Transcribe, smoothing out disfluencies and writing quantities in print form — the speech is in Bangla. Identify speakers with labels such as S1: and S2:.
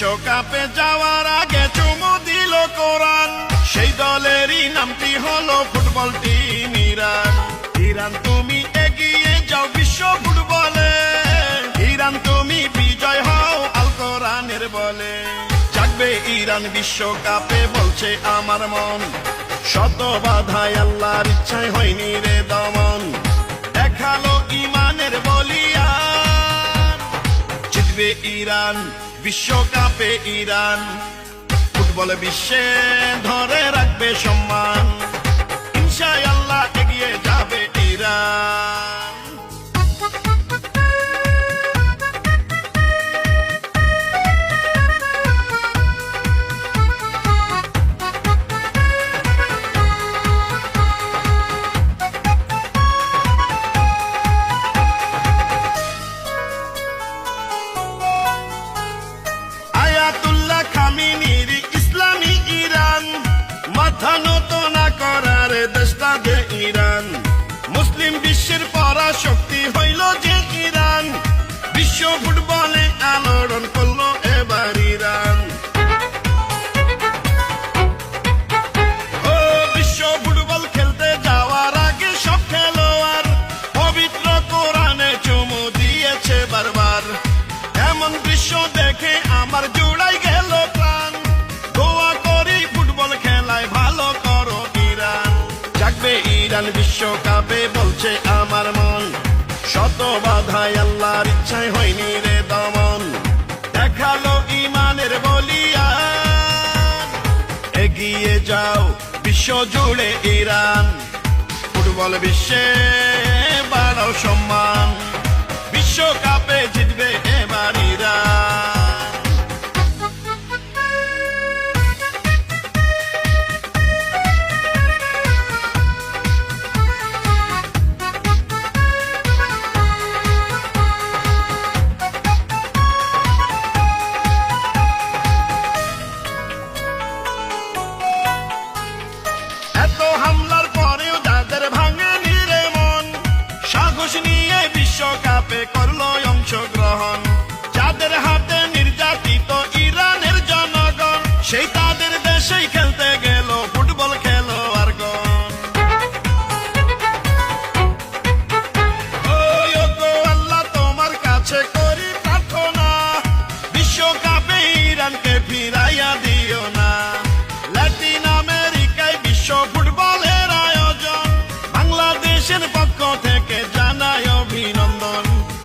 S1: বিশ্বকাপে যাওয়ার আগে চুমু দিল কোরআন, সেই দলেরই নামটি হলো ফুটবল টিম ইরান। ইরান তুমি এগিয়ে যাও বিশ্ব ফুটবলে, ইরান তুমি বিজয় হও আল কোরআনের বলে। জাগবে ইরান বিশ্বকাপে বলছে আমার মন, শত বাধায় আল্লাহর ইচ্ছায় হয়নি রে দমন। দেখালো ইমানের বলিয়ান, জিতবে ইরান বিশ্বকাপে ইরান, ফুটবল বিশ্বে ধরে রাখবে সম্মান, ইনশাআল্লাহ এগিয়ে যাবে ইরান। আয়াতুল্লাহ খামেনির ইসলামী ইরান, মাথা নত না করার দেশটা যে ইরান। মুসলিম বিশ্বের পরাশক্তি হইল যে ইরান, বিশ্ব ফুটবলে আলোড়ন করলো এবার ইরান। ও বিশ্ব ফুটবল খেলতে যাওয়ার আগে সব খেলোয়াড় পবিত্র কোরআনে চুমু দিয়েছে বারবার। এমন দৃশ্য দেখে আমার জোড়াই গেল প্রাণ, দোয়া করি ফুটবল খেলায় ভালো করো ইরান। জাগবে ইরান বিশ্বকাপে বলছে আমার মন, শত বাধায় আল্লাহর ইচ্ছায় হয়নি রে দমন। দেখালো ইমানের বলিয়ান, এগিয়ে যাও বিশ্ব জুড়ে ইরান, ফুটবল বিশ্বে বাড়াও সম্মান।